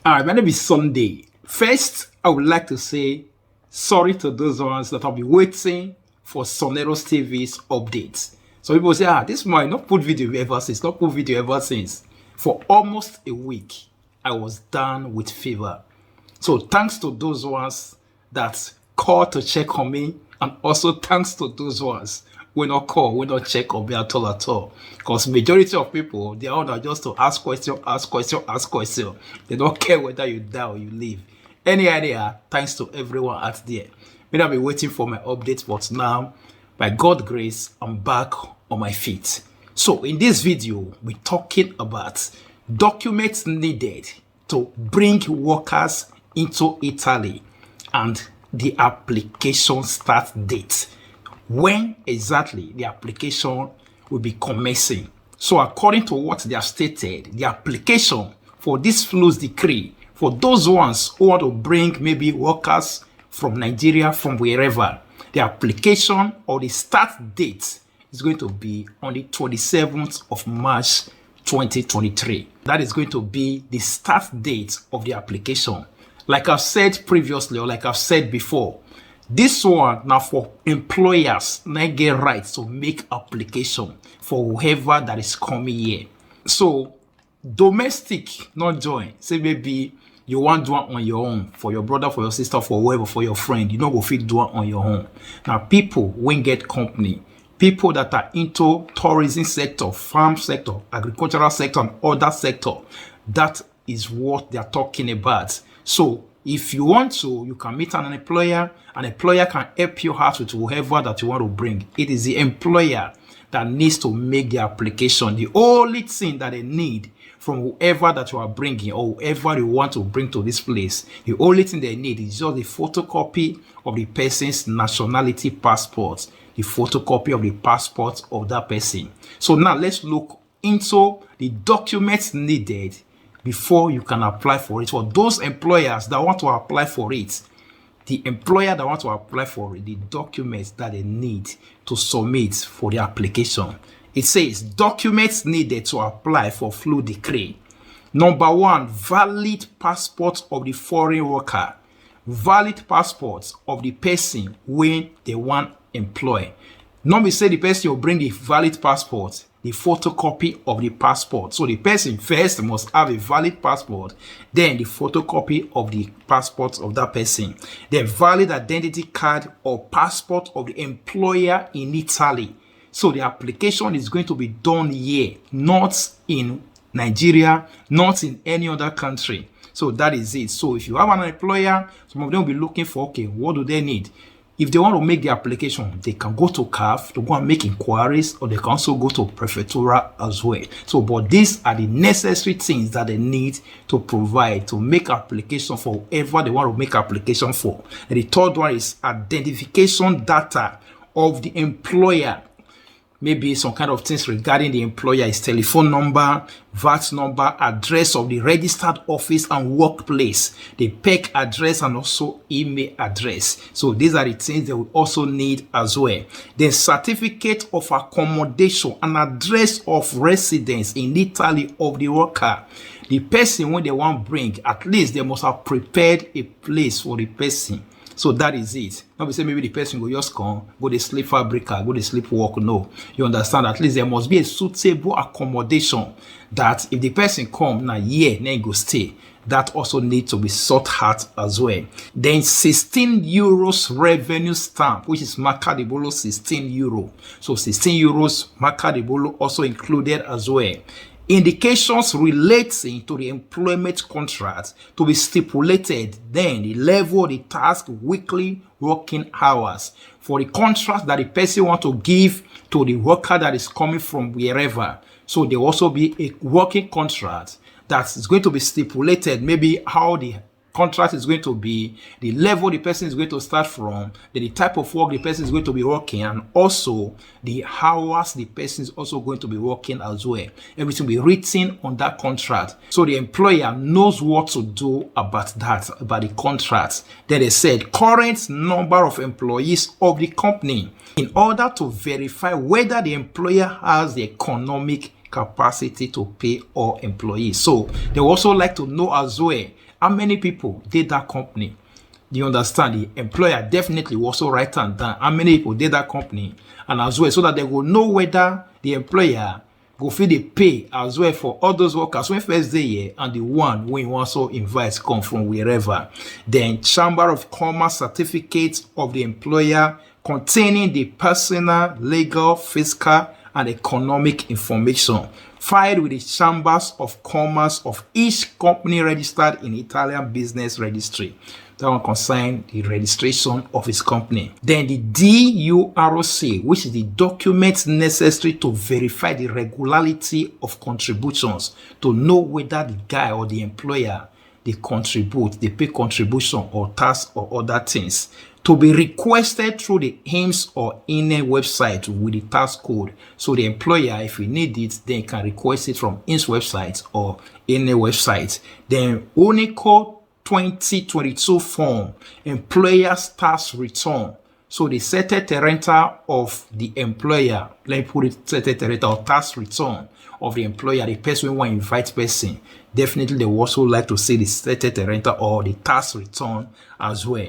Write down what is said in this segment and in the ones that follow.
Hi, my name is Sunday. First, I would like to say sorry to those ones that have been waiting for Soneros TV's updates. So people say, this might not put video ever since, not put video ever since. For almost a week, I was down with fever. So thanks to those ones that called to check on me, and also thanks to those ones we not call, we not check on me at all. Because majority of people, they are just to ask question. They don't care whether you die or you live. Any idea? Thanks to everyone out there. May I've been waiting for my updates, but now, by God's grace, I'm back on my feet. So in this video, we're talking about documents needed to bring workers into Italy and the application start date. When exactly the application will be commencing. So according to what they have stated, the application for this FLUS decree, for those ones who want to bring maybe workers from Nigeria, from wherever, the application or the start date is going to be on the 27th of March 2023. That is going to be the start date of the application. Like I've said previously, or like I've said before, this one now for employers now get rights to make application for whoever that is coming here. So domestic not join. Say maybe you want to do it on your own for your brother, for your sister, for whoever, for your friend. You know go fit do it on your own. Now people when get company, people that are into tourism sector, farm sector, agricultural sector, and other sector, that is what they are talking about. So if you want to, you can meet an employer. An employer can help you out with whoever that you want to bring. It is the employer that needs to make the application. The only thing that they need from whoever that you are bringing or whoever you want to bring to this place, the only thing they need is just the photocopy of the person's nationality passport, the photocopy of the passport of that person. So now let's look into the documents needed before you can apply for it. For those employers that want to apply for it, the employer that want to apply for it, the documents that they need to submit for the application. It says documents needed to apply for FLUS decree. Number one, valid passport of the foreign worker, valid passport of the person when they want employ. Not be say the person will bring the valid passport, the photocopy of the passport. So the person first must have a valid passport, then the photocopy of the passport of that person, then valid identity card or passport of the employer in Italy. So the application is going to be done here, not in Nigeria, not in any other country. So that is it. So if you have an employer, some of them will be looking for, okay, what do they need? If they want to make the application, they can go to CAF to go and make inquiries, or they can also go to Prefectura as well. So, but these are the necessary things that they need to provide to make application for whoever they want to make application for. And the third one is identification data of the employer. Maybe some kind of things regarding the employer, his telephone number, VAT number, address of the registered office and workplace, the PEC address, and also email address. So these are the things they will also need as well. The certificate of accommodation and address of residence in Italy of the worker. The person when they want to bring, at least they must have prepared a place for the person. So that is it. Not be say maybe the person go just come, go to sleep fabrica, go to sleep work. No, you understand. At least there must be a suitable accommodation that if the person come now, then go stay. That also needs to be sought out as well. Then 16 euros revenue stamp, which is Marca di Bollo 16 euro. So 16 euros Marca di Bollo also included as well. Indications relating to the employment contract to be stipulated, then the level of the task, weekly working hours for the contract that the person want to give to the worker that is coming from wherever. So there will also be a working contract that is going to be stipulated, maybe how the contract is going to be, the level the person is going to start from, the type of work the person is going to be working, and also the hours the person is also going to be working as well. Everything will be written on that contract, so the employer knows what to do about that, about the contract. Then they said current number of employees of the company in order to verify whether the employer has the economic capacity to pay all employees. So they also like to know as well how many people did that company. You understand? The employer definitely will also write down how many people did that company, and as well, so that they will know whether the employer go feel the pay as well for all those workers when first day here and the one when you also invite come from wherever. Then Chamber of Commerce certificates of the employer containing the personal, legal, fiscal, and economic information filed with the Chambers of Commerce of each company registered in Italian Business Registry. That one concern the registration of his company. Then the DURC, which is the documents necessary to verify the regularity of contributions, to know whether the guy or the employer they contribute, they pay contribution or tax or other things, to be requested through the HIMSS or INE website with the tax code. So the employer, if you need it, then can request it from HIMSS website or INE website. Then UNICO 2022 form, employer's tax return. So the certificate rental of the employer, let me put it, certificate rental or tax return of the employer, the person who want to invite person, definitely they will also like to see the certificate rental or the tax return as well.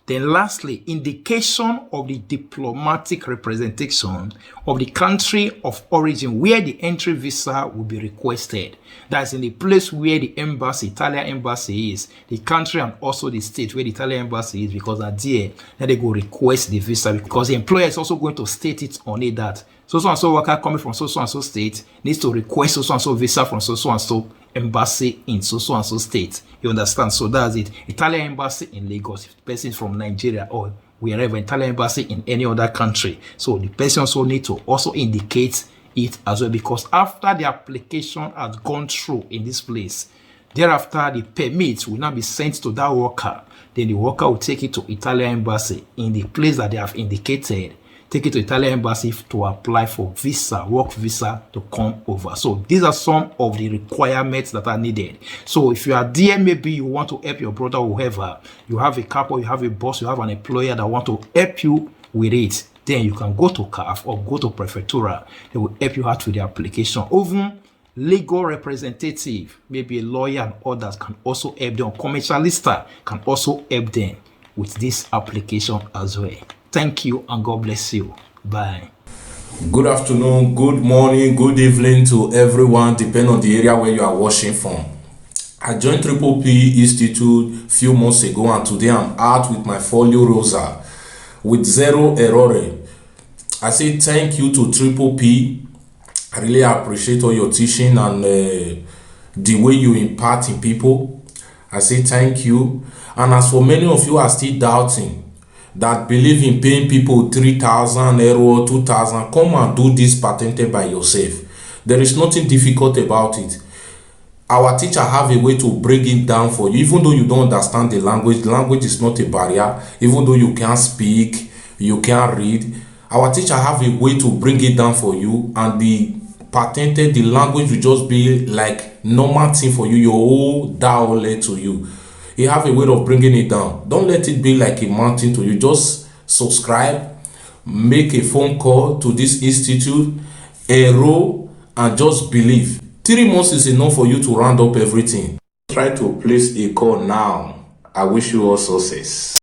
Then lastly, indication of the diplomatic representation of the country of origin where the entry visa will be requested. That's in the place where the embassy, Italian embassy is, the country and also the state where the Italian embassy is, because at there, then they go request the visa, because the employer is also going to state it on it that so and so worker coming from so and so state needs to request so and so visa from so and so embassy in so and so state. You understand? So that's it. Italian embassy in Lagos, if the person is from Nigeria or wherever, Italian embassy in any other country. So the person also need to also indicate it as well, because after the application has gone through in this place, thereafter the permit will now be sent to that worker. Then the worker will take it to Italian embassy in the place that they have indicated. Take it to Italian embassy to apply for visa, work visa to come over. So these are some of the requirements that are needed. So if you are there, maybe you want to help your brother or whoever, you have a couple, you have a boss, you have an employer that want to help you with it, then you can go to CAF or go to Prefectura. They will help you out with the application. Even legal representative, maybe a lawyer and others can also help them. Commercialista can also help them with this application as well. Thank you and God bless you. Bye. Good afternoon, good morning, good evening to everyone, depending on the area where you are watching from. I joined Triple P Institute a few months ago, and today I'm out with my folio rosa with zero errore. I say thank you to Triple P. I really appreciate all your teaching and the way you impart in people. I say thank you. And as for many of you are still doubting, that believe in paying people 3,000 euro, 2,000, come and do this patented by yourself. There is nothing difficult about it. Our teacher have a way to break it down for you. Even though you don't understand the language is not a barrier. Even though you can't speak, you can't read, our teacher have a way to bring it down for you, and the patented, the language will just be like normal thing for you. Your whole dialect to you. You have a way of bringing it down. Don't let it be like a mountain to you. Just subscribe, make a phone call to this institute, enroll, and just believe. 3 months is enough for you to round up everything. Try to place a call now. I wish you all success.